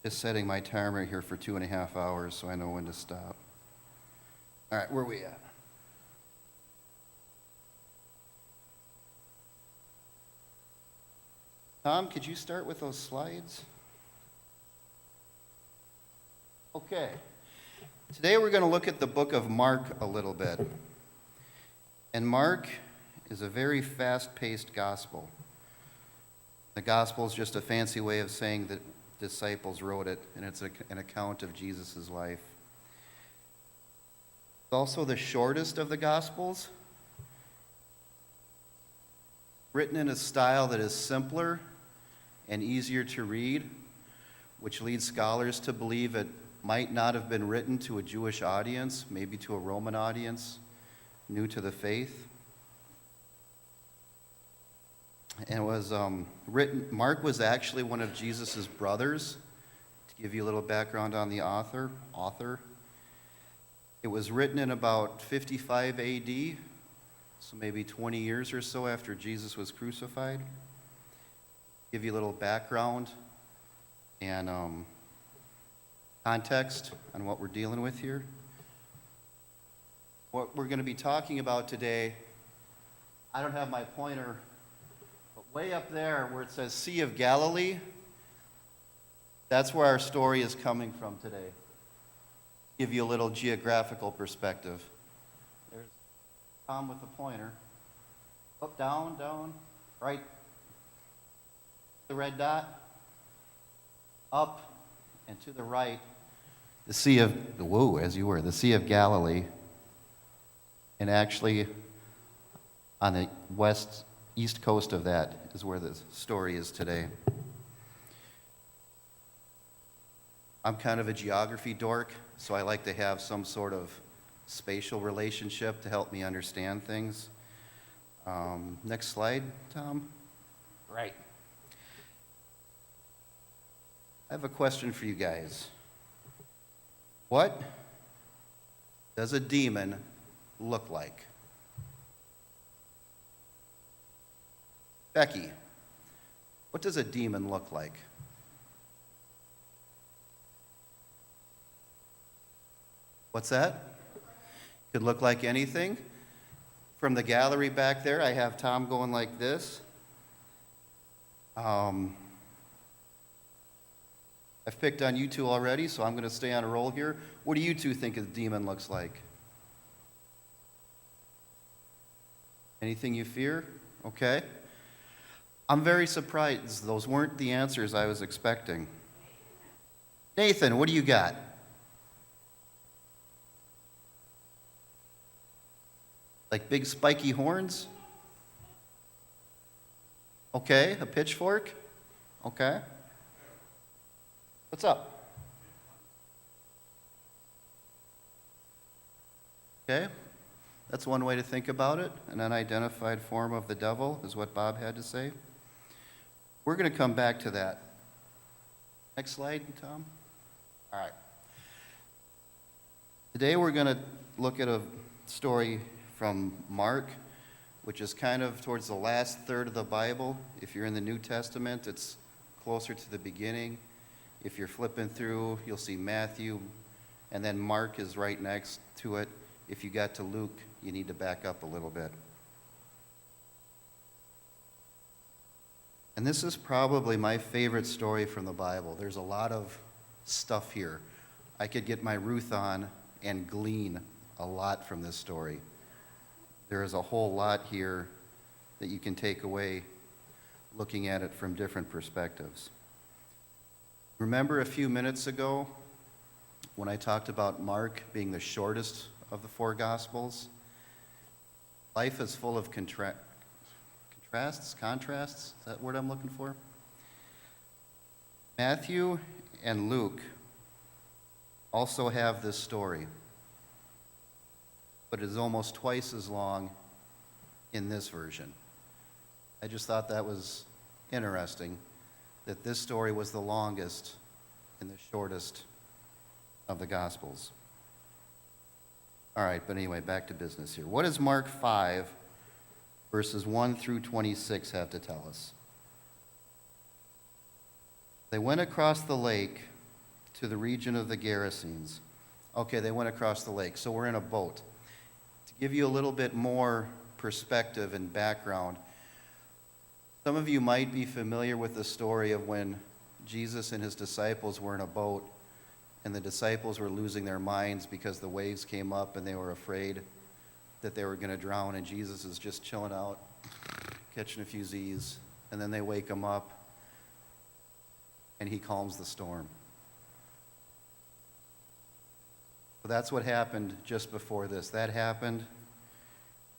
Just setting my timer here for 2.5 hours so I know when to stop. All right, where are we at? Tom, could you start with those slides? Okay. Today we're going to look at the book of Mark a little bit. And Mark is a very fast-paced gospel. The gospel is just a fancy way of saying that disciples wrote it, and it's an account of Jesus' life. It's also the shortest of the gospels, written in a style that is simpler and easier to read, which leads scholars to believe it might not have been written to a Jewish audience, maybe to a Roman audience, new to the faith. And it was written, Mark was actually one of Jesus' brothers. To give you a little background on the author. It was written in about 55 AD, so maybe 20 years or so after Jesus was crucified. Give you a little background and context on what we're dealing with here. What we're going to be talking about today, I don't have my pointer, but way up there where it says Sea of Galilee, that's where our story is coming from today. Give you a little geographical perspective. There's Tom with the pointer. Up, down, right. The red dot. Up and to the right. The Sea of, the Sea of Galilee. And actually, on the east coast of that is where the story is today. I'm kind of a geography dork, so I like to have some sort of spatial relationship to help me understand things. Next slide, Tom. Right. I have a question for you guys. What does a demon look like? Becky, what does a demon look like? What's that? Could look like anything. From the gallery back there, I have Tom going like this. I've picked on you two already, so I'm going to stay on a roll here. What do you two think a demon looks like? Anything you fear? Okay. I'm very surprised. Those weren't the answers I was expecting. Nathan, what do you got? Like big spiky horns? Okay, a pitchfork? Okay. What's up? Okay, that's one way to think about it. An unidentified form of the devil is what Bob had to say. We're going to come back to that. Next slide, Tom. All right. Today we're going to look at a story from Mark, which is kind of towards the last third of the Bible. If you're in the New Testament, it's closer to the beginning. If you're flipping through, you'll see Matthew, and then Mark is right next to it. If you got to Luke, you need to back up a little bit. And this is probably my favorite story from the Bible. There's a lot of stuff here. I could get my Ruth on and glean a lot from this story. There is a whole lot here that you can take away looking at it from different perspectives. Remember a few minutes ago when I talked about Mark being the shortest of the four Gospels? Life is full of contrasts? Is that the word I'm looking for? Matthew and Luke also have this story, but it is almost twice as long in this version. I just thought that was interesting, that this story was the longest and the shortest of the Gospels. All right, but anyway, back to business here. What does Mark 5, verses 1 through 26 have to tell us? They went across the lake to the region of the Gerasenes. Okay, they went across the lake, so we're in a boat. To give you a little bit more perspective and background, some of you might be familiar with the story of when Jesus and his disciples were in a boat, and the disciples were losing their minds because the waves came up and they were afraid that they were going to drown, and Jesus is just chilling out, catching a few Z's, and then they wake him up, and he calms the storm. So that's what happened just before this. That happened.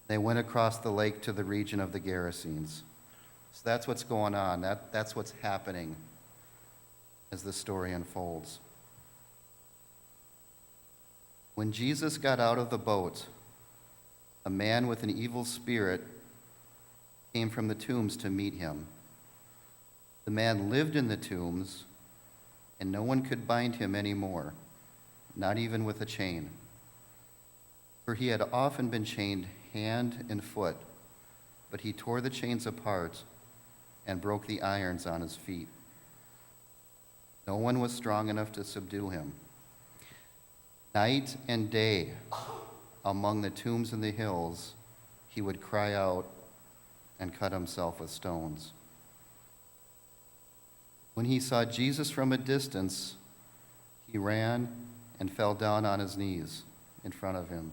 They went across the lake to the region of the Gerasenes. So that's what's going on. That's what's happening as the story unfolds. When Jesus got out of the boat, a man with an evil spirit came from the tombs to meet him. The man lived in the tombs, and no one could bind him anymore, not even with a chain. For he had often been chained hand and foot, but he tore the chains apart and broke the irons on his feet. No one was strong enough to subdue him. Night and day, among the tombs and the hills, he would cry out and cut himself with stones. When he saw Jesus from a distance, he ran and fell down on his knees in front of him.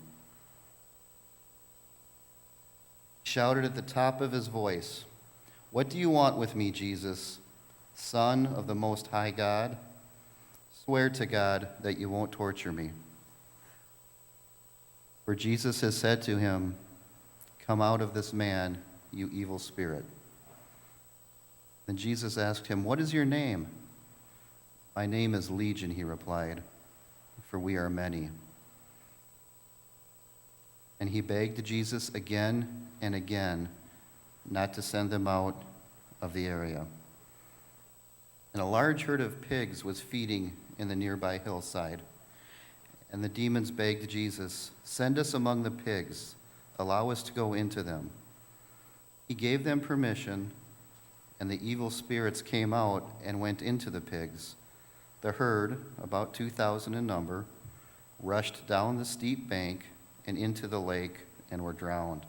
He shouted at the top of his voice, "What do you want with me, Jesus, Son of the Most High God? Swear to God that you won't torture me." For Jesus has said to him, "Come out of this man, you evil spirit." Then Jesus asked him, "What is your name?" "My name is Legion," he replied, "for we are many." And he begged Jesus again and again not to send them out of the area. And a large herd of pigs was feeding in the nearby hillside. And the demons begged Jesus, "Send us among the pigs. Allow us to go into them." He gave them permission, and the evil spirits came out and went into the pigs. The herd, about 2,000 in number, rushed down the steep bank and into the lake and were drowned.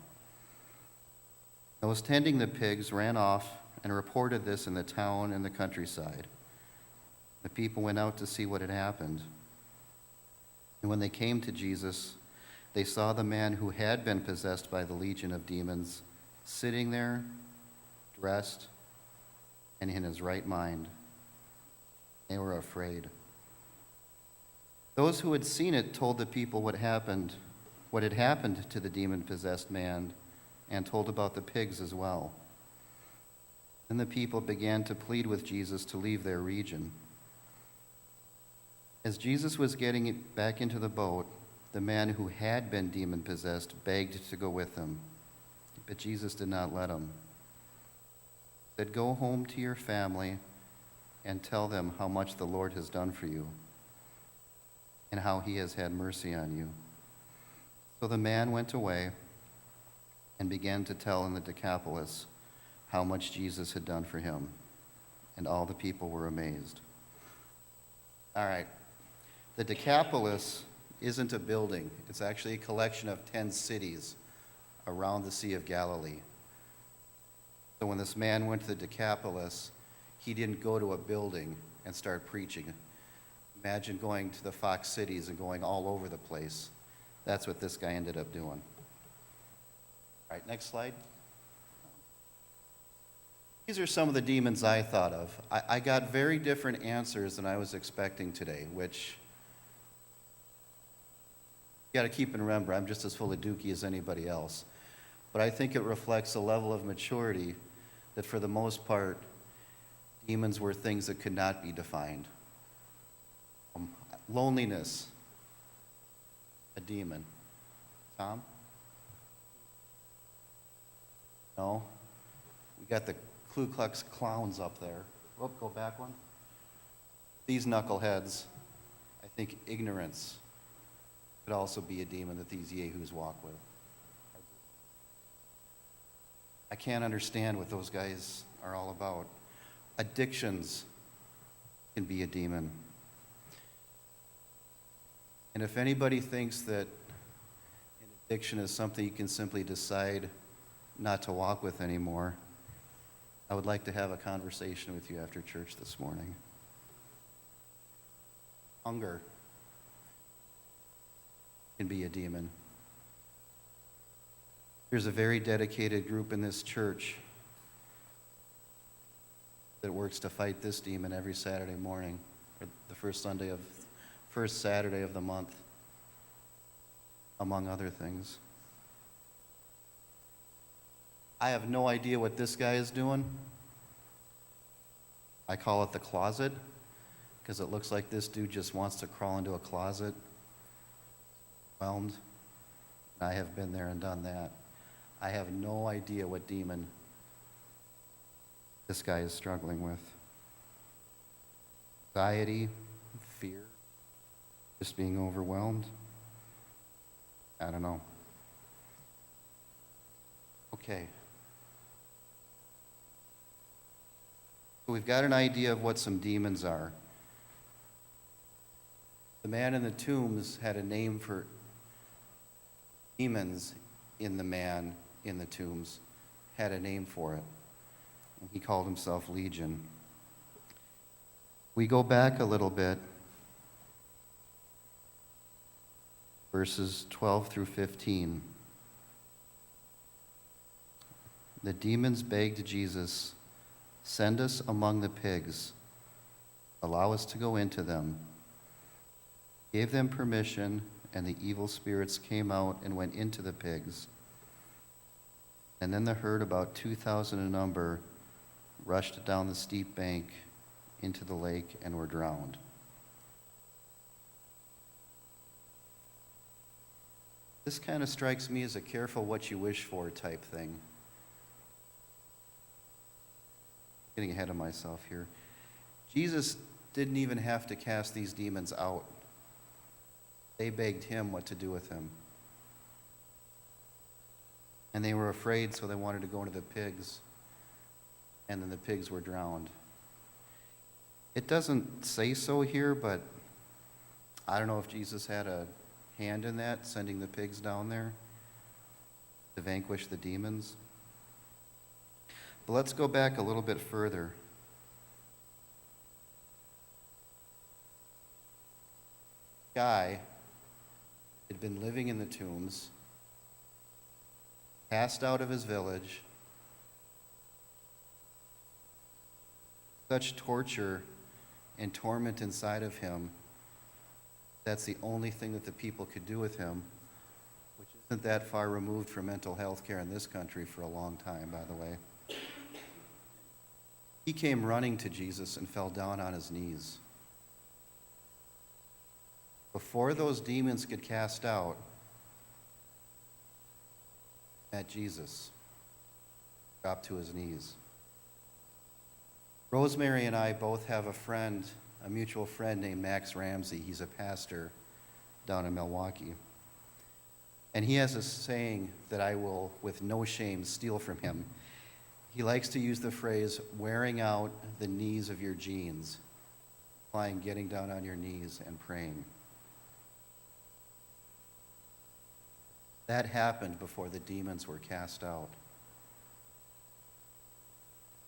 Those tending the pigs ran off and reported this in the town and the countryside. The people went out to see what had happened. And when they came to Jesus, they saw the man who had been possessed by the legion of demons sitting there, dressed, and in his right mind. They were afraid. Those who had seen it told the people what had happened to the demon-possessed man, and told about the pigs as well. Then the people began to plead with Jesus to leave their region. As Jesus was getting back into the boat, the man who had been demon-possessed begged to go with him, but Jesus did not let him. He said, "Go home to your family and tell them how much the Lord has done for you and how he has had mercy on you." So the man went away and began to tell in the Decapolis how much Jesus had done for him, and all the people were amazed. All right. The Decapolis isn't a building. It's actually a collection of 10 cities around the Sea of Galilee. So when this man went to the Decapolis, he didn't go to a building and start preaching. Imagine going to the Fox cities and going all over the place. That's what this guy ended up doing. All right, next slide. These are some of the demons I thought of. I got very different answers than I was expecting today, which you got to keep in remember, I'm just as full of dookie as anybody else. But I think it reflects a level of maturity that for the most part, demons were things that could not be defined. Loneliness, a demon. Tom? No? We got the Ku Klux Clowns up there. Whoop, go back one. These knuckleheads, I think ignorance could also be a demon that these yahoos walk with. I can't understand what those guys are all about. Addictions can be a demon. And if anybody thinks that an addiction is something you can simply decide not to walk with anymore, I would like to have a conversation with you after church this morning. Hunger can be a demon. There's a very dedicated group in this church that works to fight this demon every Saturday morning, or the first Saturday of the month, among other things. I have no idea what this guy is doing. I call it the closet, because it looks like this dude just wants to crawl into a closet. Whelmed. I have been there and done that. I have no idea what demon this guy is struggling with. Anxiety, fear, just being overwhelmed. I don't know. Okay. So we've got an idea of what some demons are. The man in the tombs had a name for demons in the man in the tombs, had a name for it. And he called himself Legion. We go back a little bit, verses 12 through 15. The demons begged Jesus, "Send us among the pigs. Allow us to go into them." He gave them permission, and the evil spirits came out and went into the pigs. And then the herd, about 2,000 in number, rushed down the steep bank into the lake and were drowned. This kind of strikes me as a careful what you wish for type thing. Getting ahead of myself here. Jesus didn't even have to cast these demons out. They begged him what to do with him. And they were afraid, so they wanted to go into the pigs. And then the pigs were drowned. It doesn't say so here, but I don't know if Jesus had a hand in that, sending the pigs down there to vanquish the demons. But let's go back a little bit further. Guy had been living in the tombs, cast out of his village, such torture and torment inside of him. That's the only thing that the people could do with him, which isn't that far removed from mental health care in this country for a long time, by the way. He came running to Jesus and fell down on his knees. Before those demons could cast out, met Jesus, dropped to his knees. Rosemary and I both have a friend, a mutual friend named Max Ramsey. He's a pastor down in Milwaukee. And he has a saying that I will, with no shame, steal from him. He likes to use the phrase, wearing out the knees of your jeans, implying getting down on your knees and praying. That happened before the demons were cast out.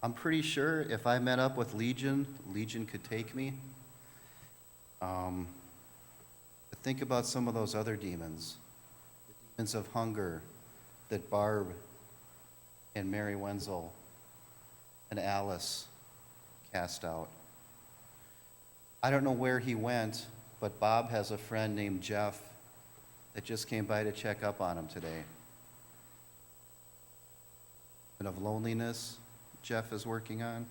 I'm pretty sure if I met up with Legion, Legion could take me. But think about some of those other demons. The demons of hunger that Barb and Mary Wenzel and Alice cast out. I don't know where he went, but Bob has a friend named Jeff that just came by to check up on him today. And of loneliness, Jeff is working on.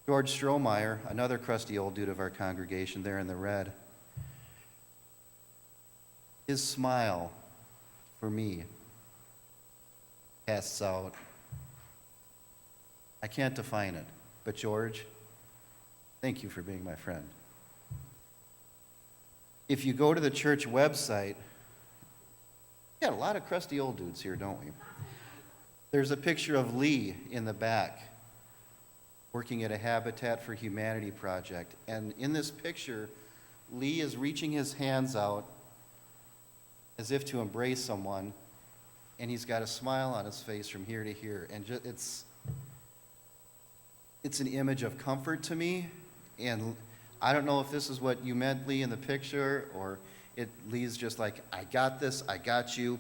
George Strohmeyer, another crusty old dude of our congregation there in the red. His smile, for me, casts out. I can't define it, but George, thank you for being my friend. If you go to the church website, we got a lot of crusty old dudes here, don't we? There's a picture of Lee in the back working at a Habitat for Humanity project. And in this picture, Lee is reaching his hands out as if to embrace someone, and he's got a smile on his face from here to here. And it's an image of comfort to me, and I don't know if this is what you meant, Lee, in the picture, or Lee's just like, I got this, I got you.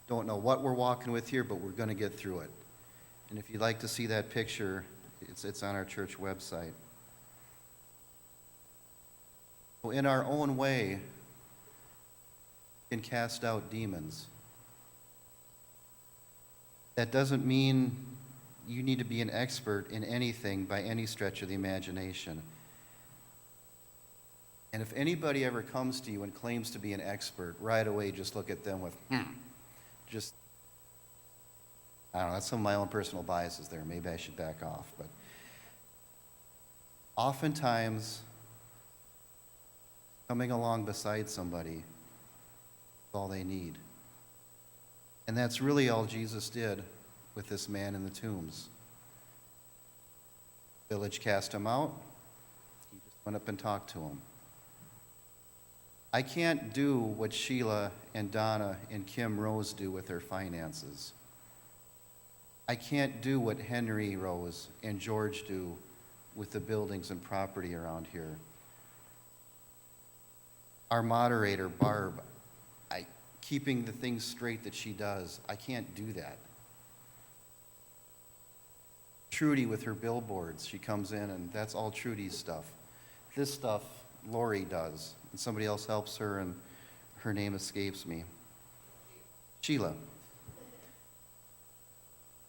Don't know what we're walking with here, but we're going to get through it. And if you'd like to see that picture, it's on our church website. Well, in our own way, we can cast out demons. That doesn't mean you need to be an expert in anything by any stretch of the imagination. And if anybody ever comes to you and claims to be an expert, right away just look at them with, just, I don't know, that's some of my own personal biases there. Maybe I should back off. But oftentimes, coming along beside somebody is all they need. And that's really all Jesus did with this man in the tombs. Village cast him out. He just went up and talked to him. I can't do what Sheila and Donna and Kim Rose do with their finances. I can't do what Henry Rose and George do with the buildings and property around here. Our moderator, Barb, keeping the things straight that she does, I can't do that. Trudy with her billboards, she comes in and that's all Trudy's stuff. This stuff Lori does, and somebody else helps her and her name escapes me. Sheila.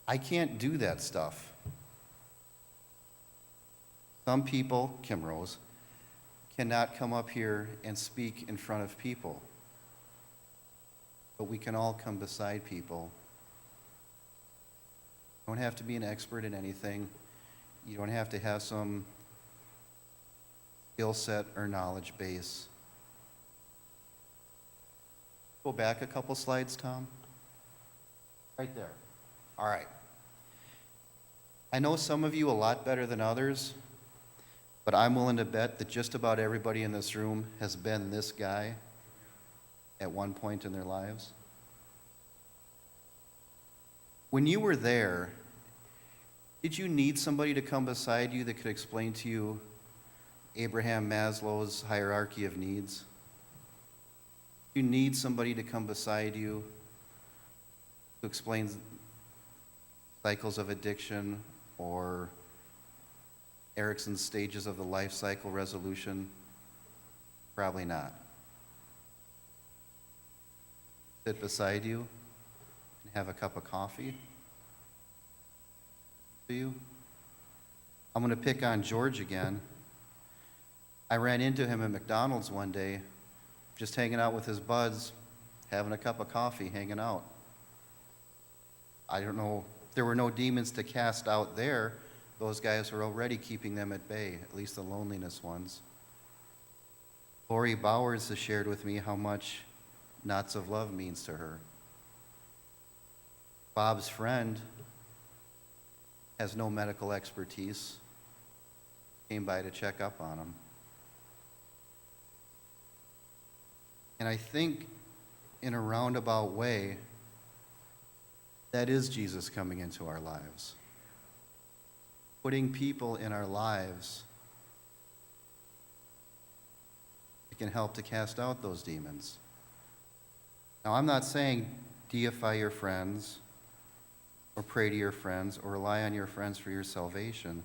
I can't do that stuff. Some people, Kim Rose, cannot come up here and speak in front of people. But we can all come beside people. You don't have to be an expert in anything. You don't have to have some skill set or knowledge base. Go back a couple slides, Tom. Right there. All right. I know some of you a lot better than others, but I'm willing to bet that just about everybody in this room has been this guy at one point in their lives. When you were there, did you need somebody to come beside you that could explain to you Abraham Maslow's hierarchy of needs? You need somebody to come beside you to explain cycles of addiction or Erickson's stages of the life cycle resolution? Probably not. Sit beside you and have a cup of coffee for you. I'm going to pick on George again. I ran into him at McDonald's one day, just hanging out with his buds, having a cup of coffee, hanging out. I don't know, there were no demons to cast out there. Those guys were already keeping them at bay, at least the loneliness ones. Lori Bowers has shared with me how much Knots of Love means to her. Bob's friend has no medical expertise, came by to check up on him. And I think in a roundabout way, that is Jesus coming into our lives. Putting people in our lives that can help to cast out those demons. Now, I'm not saying deify your friends or pray to your friends or rely on your friends for your salvation.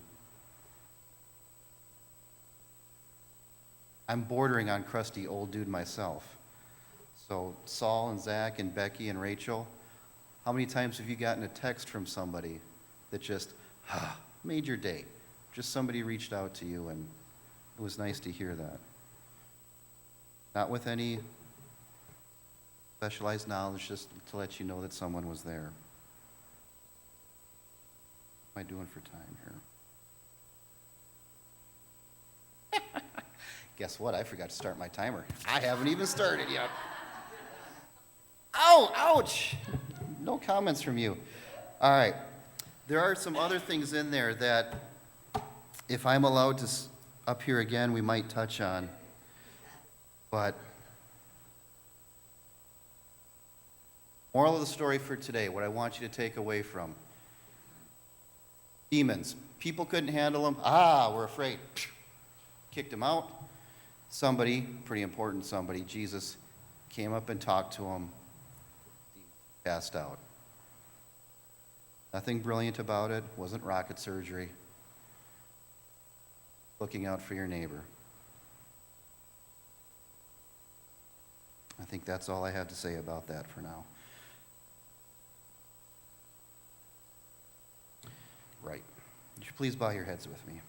I'm bordering on crusty old dude myself. So Saul and Zach and Becky and Rachel, how many times have you gotten a text from somebody that just made your day? Just somebody reached out to you and it was nice to hear that. Not with any specialized knowledge, just to let you know that someone was there. What am I doing for time here? Guess what? I forgot to start my timer. I haven't even started yet. Ow! Ouch! No comments from you. All right. There are some other things in there that, if I'm allowed to up here again, we might touch on. But moral of the story for today, what I want you to take away from: demons. People couldn't handle them. We're afraid. Kicked them out. Somebody, pretty important somebody, Jesus, came up and talked to him. Cast out. Nothing brilliant about it. Wasn't rocket surgery. Looking out for your neighbor. I think that's all I have to say about that for now. Right. Would you please bow your heads with me?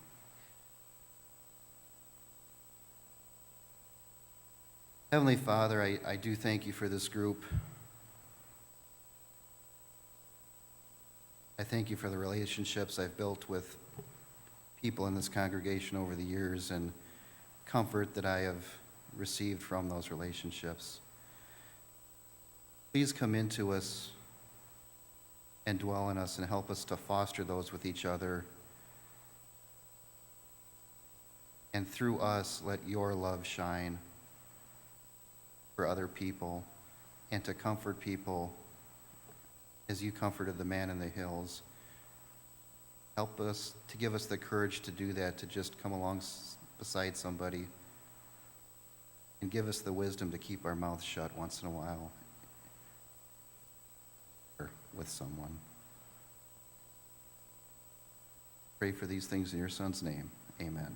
Heavenly Father, I do thank you for this group. I thank you for the relationships I've built with people in this congregation over the years and comfort that I have received from those relationships. Please come into us and dwell in us and help us to foster those with each other. And through us, let your love shine for other people and to comfort people as you comforted the man in the hills. Help us to give us the courage to do that, to just come along beside somebody and give us the wisdom to keep our mouths shut once in a while with someone. Pray for these things in your Son's name. Amen.